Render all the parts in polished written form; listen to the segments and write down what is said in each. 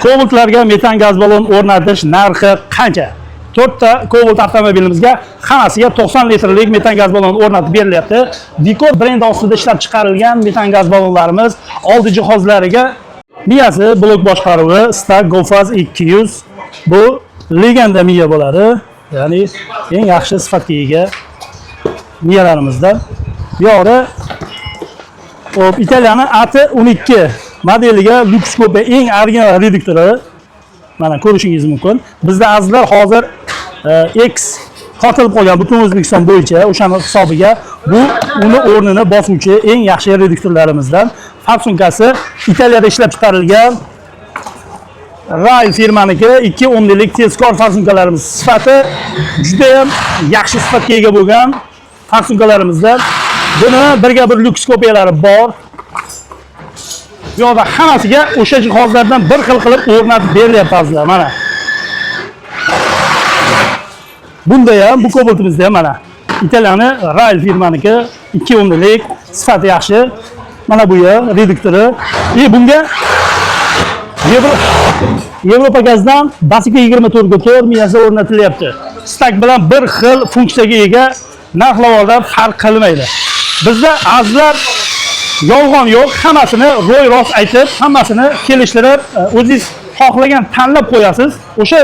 Cobaltlarga metan gaz ballon o'rnatish narxi qancha? 4 ta Cobalt avtomobilimizga hammasiga 90 litrlik metan gaz ballon o'rnatib berilyapti. Dikor brendi ostida ishlab chiqarilgan metan gaz ballonlarimiz oldi jihozlariga miyasi blok boshqaruvi Stark GoFaz 200 bu legenda miya bo'ladi. Ya'ni eng yaxshi sifatga ega miyalarimizdan. Bu yoqda Italiyaning AT12 modeliga Luxscope eng original reduktori. Mana ko'rishingiz mumkin. Bizda azizlar hozir X qotilib qolgan butun O'zbekiston bo'yicha o'shaning hisobiga bu uni o'rnini bosuvchi eng yaxshi reduktorlarimizdan. Farsunkasi Italiyada ishlab chiqarilgan Rail firmaniki 2 o'nlik tezkor farsunkalarimiz sifati juda ham yaxshi sifatga ega bo'lgan farsunkalarimizdan. Buni birga bir Luxscope'lari bor. Bu yoqda hammasiga o'sha jihozlardan bir xil qilib o'rnatib berilyapti. Mana. Bunda ham bu Cobaltimizda ham mana Italiyaning Rail firmaniki 2 o'nlik sifati yaxshi. Mana bu ya reduktori. Bunga Yevropa gazdan Basika 24 miyasi o'rnatilyapti. Stak bilan bir xil funksiyaga ega narxlarda farq qilmaydi. Bizda azizlar yolg'on yo'q, hammasini ro'y rost aytib, hammasini kelishtirib, o'zingiz xohlagan tanlab qo'yasiz. O'sha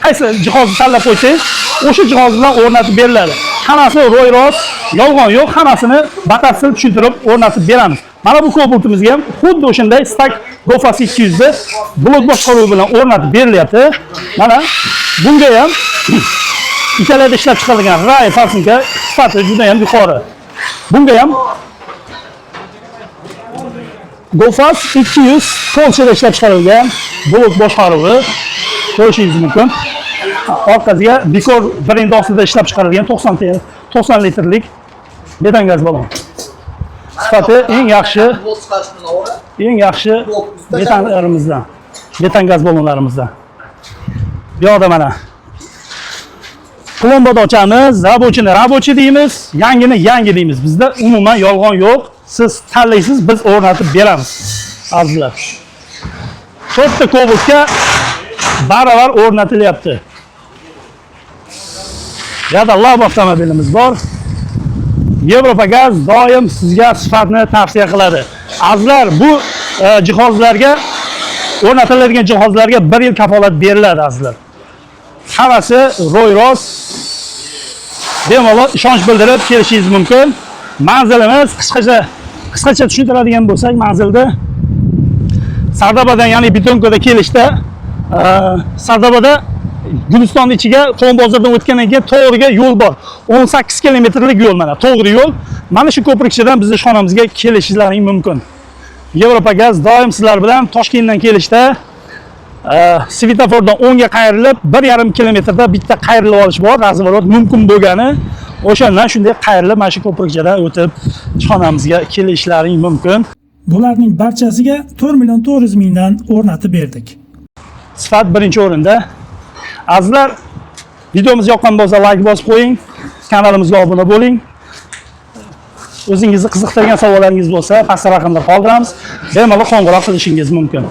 qaysi jihozni tanlab qo'ysangiz, o'sha jihoz bilan o'rnatib beriladi. Hammasi ro'y rost, yolg'on yo'q, hammasini batafsil tushuntirib o'rnatib beramiz. Mana bu Cobaltimizga ham xuddi o'shanday Stark GoFaz 200 da blok boshqaruvi bilan o'rnatib berilyapti. Mana bunga ham Italiyada ishlab chiqarilgan Rail farsunka sifati juda ham yuqori. Bunga ham GoFaz 200 Polshada ishlab chiqarilgan blok boshqaruvi ko'rishingiz mumkin. Orqasiga Dikor brendi ostida ishlab chiqarilgan 90 litrlik metan gaz ballon. Sifati eng yaxshi metanlarimizdan, metan gaz ballonlarimizdan. Bu yoqda mana plombani ochamiz, rabochini deymiz, yangini yangi deymiz. Bizda umuman yolg'on yo'q. Siz tanlaysiz, biz o'rnatib beramiz. Azizlar. 4 ta Cobaltga baravar o'rnatilyapti. Yana Lab avtomobilimiz bor. Yevropa gaz doim sizga sifatni tavsiya qiladi. Azizlar, bu jihozlarga o'rnatiladigan jihozlarga 1 yil kafolat beriladi azizlar. Hammasi ro'y rost, bemalol ishonch bildirib kelishingiz mumkin. Manzilimiz qisqacha tushuntiradigan bo'lsak, manzilda Sardobadan, ya'ni Betonko'da kelishda Sardobada Gulistonning ichiga Qon bozordan o'tgandan keyin to'g'riga yo'l bor. 18 kilometrlik yo'l mana, to'g'ri yo'l. Mana shu ko'prikchadan bizning ishxonamizga kelishingiz mumkin. Yevropa gaz doim sizlar bilan Toshkentdan kelishda svetofordan o'ngga qayrilib 1,5 kilometrda bitta qayrilib olish bor, razvorot mumkin bo'lgani. O'shandan shunday qayrilib mana shu ko'prikchadan o'tib ishxonamizga kelishlaring mumkin. Bularning barchasiga 4,4 mingdan o'rnatib berdik. Sifat birinchi o'rinda. Azizlar, videomiz yoqqan bo'lsa like bosib qo'ying, kanalimizga obuna bo'ling. O'zingizni qiziqtirgan savollaringiz bo'lsa, pastda raqamlar qoldiramiz. Bemalol qo'ng'iroq qilishingiz mumkin.